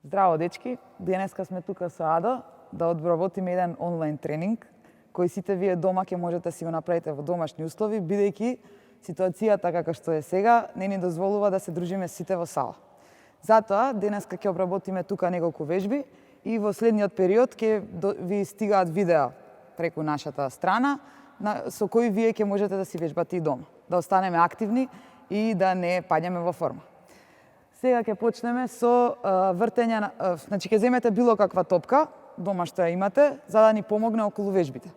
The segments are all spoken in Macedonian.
Здраво, дечки! Денеска сме тука со Адо да одработиме еден онлайн тренинг кој сите вие дома ќе можете да си го направите во домашни услови, бидејќи ситуацијата кака што е сега не ни дозволува да се дружиме сите во сала. Затоа денеска ќе обработиме тука неколку вежби и во следниот период ќе ви стигаат видеа преку нашата страна со кои вие ќе можете да си вежбате и дома, да останеме активни и да не паѓаме во форма. Сега ќе почнеме со вртење на, значи ќе земете било каква топка дома што ја имате за да ни помогне околу вежбите.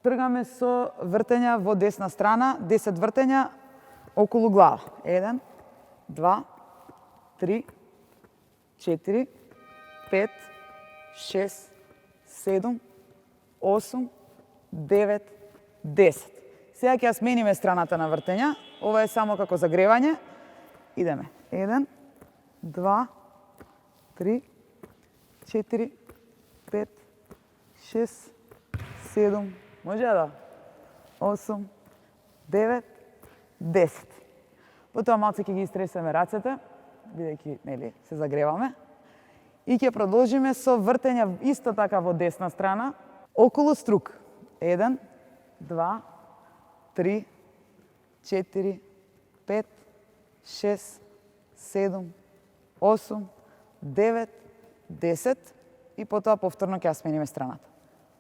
Тргаме со вртења во десна страна, 10 вртења околу глава. 1, 2, 3, 4, 5, 6, 7, 8, 9, 10. Сега ќе ја смениме страната на вртења. Ова е само како загревање. Идеме. 1, 2, 3, 4, 5, 6, 7, може да? 8, 9, 10. Потоа малце ќе ги истресеме рацете, бидејќи нели се загреваме. И ќе продолжиме со вртења исто така во десна страна околу струк. 1, 2, 3, 4, 5, 6, 7, 8, 9, 10 и потоа повторно ќе ја смениме страната.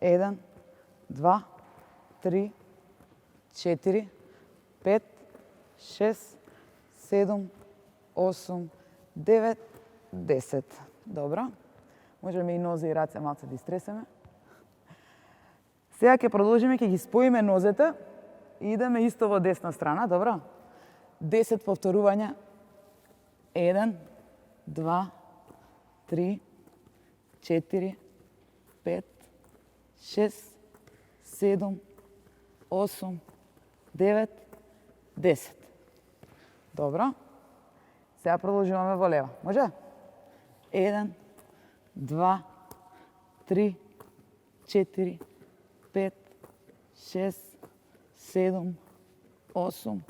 1, 2, 3, 4, 5, 6, 7, 8, 9, 10. Добро. Можеме и нозе и раце малце да истресеме. Сега ќе продолжиме, ќе ги споиме нозете и идеме исто во десна страна, добро? 10 повторувања. 1, 2, 3, 4, 5, 6, 7, 8, 9, 10. Добро. Сега продолжуваме во лева. Може? 1, 2, 3, 4, 5, 6, 7, 8,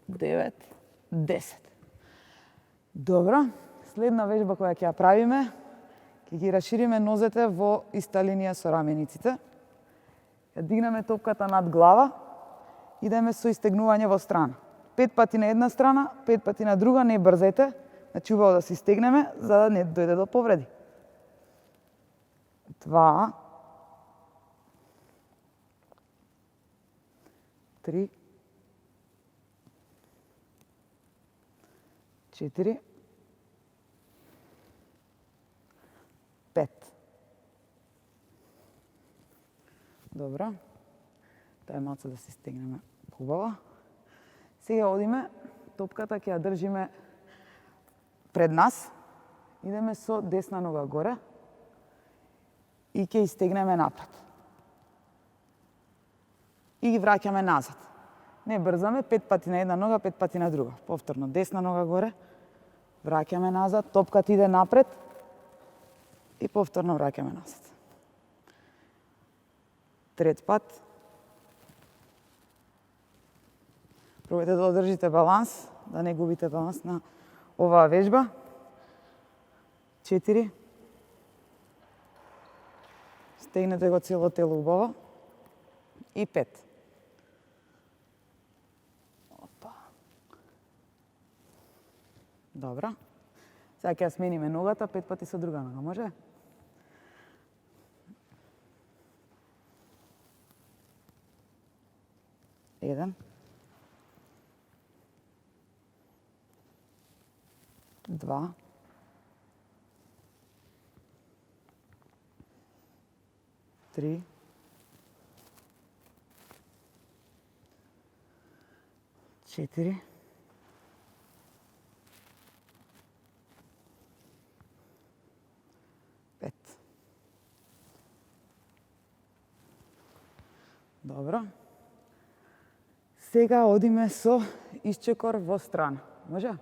9, 10. Добро. Следна вежба која ќе ја правиме, ќе ги расшириме нозете во иста линија со рамениците. Ја дигнеме топката над глава, идеме со истегнување во страна. 5 пати на една страна, 5 пати на друга, не брзајте. Значи убаво да се истегнеме за да не дојде до повреди. 2, 3, 4, 5. Добро. Дај малце да се стегнеме хубаво. Сега одиме, топката ќе ја држиме пред нас. Идеме со десна нога горе и ќе истегнеме напред. И ги враќаме назад. Не брзаме, 5 пати на една нога, 5 пати на друга. Повторно, десна нога горе, враќаме назад, топката иде напред и повторно враќаме назад. Трет пат. Пробајте да одржите баланс, да не губите баланс на оваа вежба. 4. Стегнете го цело тело убаво. И 5. Опа. Добро. Сега ќе ја смениме ногата 5 пати со друга нога, може? Еден. 2. 3. 4. 5. Добро. Сега одиме со исчекор во страна. Може?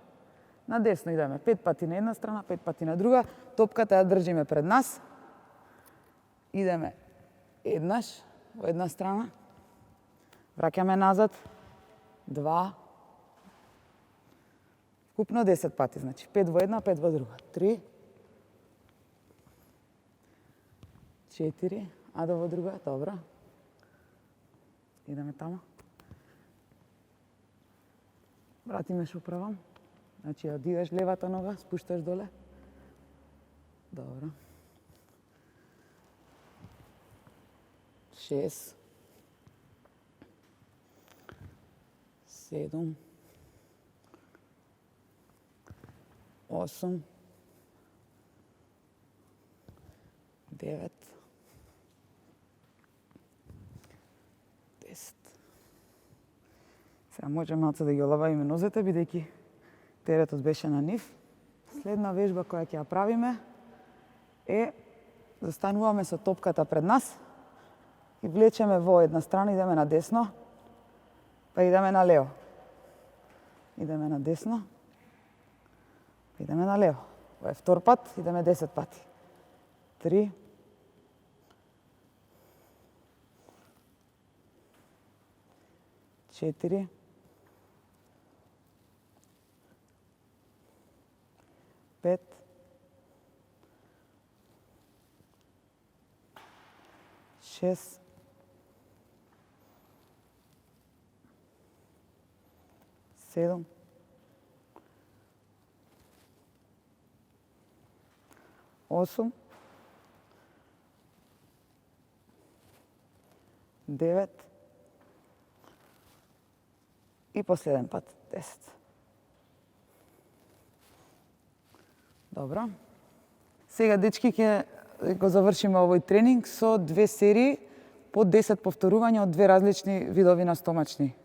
На десно идеме. 5 пати на една страна, 5 пати на друга. Топката ја држиме пред нас. Идеме еднаш во една страна. Враќаме назад. 2. Вкупно 10 пати, значи 5 во една, 5 во друга. 3, 4, Адо во друга, добро. Идеме тамо. Вратиме шуправам. Значи, одиваш левата нога, спушташ доле. Добро. 6, 7, 8, 9, 10. Сега може малце да ги олабавиме нозете, бидејќи теретот беше на нив. Следна вежба која ќе ја правиме е застануваме со топката пред нас и влечеме во една страна, идеме на десно, па идеме на лево. Идеме на десно, идеме на лево. Ова е втор пат, идеме 10 пати. 3, 4, 5, 6, 7, 8, 9 и последен пат 10. Добро. Сега, дечки, ќе го завршиме овој тренинг со 2 серии по 10 повторувања од 2 различни видови на стомачни.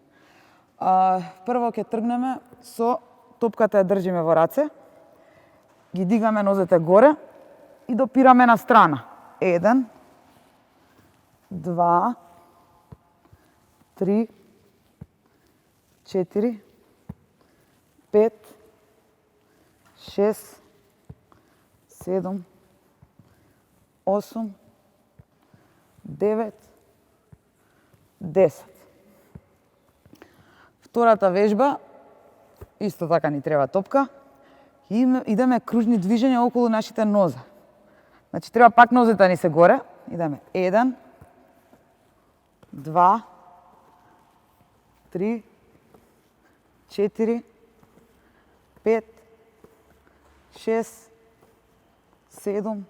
Прво ќе тргнеме со топката ја држиме во раце, ги дигаме нозете горе и допираме на страна. 1, 2, 3, 4, 5, 6, 7, 8, 9, 10. Втората вежба, исто така ни треба топка, и идеме кружни движења околу нашите нозе. Значи, треба пак нозете да ни се горе. Идеме 1, 2, 3, 4, 5, 6, 7,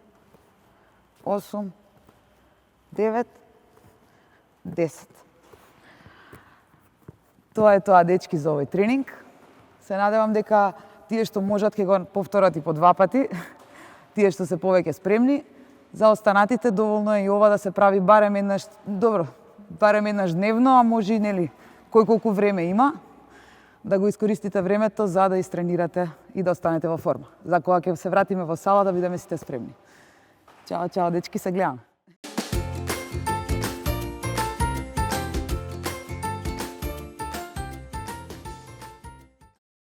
8, 9, 10. Тоа е тоа, дечки, за овој тренинг. Се надевам дека тие што можат ќе го повторат и по 2 пати, тие што се повеќе спремни. За останатите доволно е и ова да се прави барем еднаш, барем еднаш дневно, а може и нели кој колку време има, да го искористите времето за да истренирате и да останете во форма. За кога ќе се вратиме во сала да бидеме сите спремни. Чао, чао, дечки, се гледаме.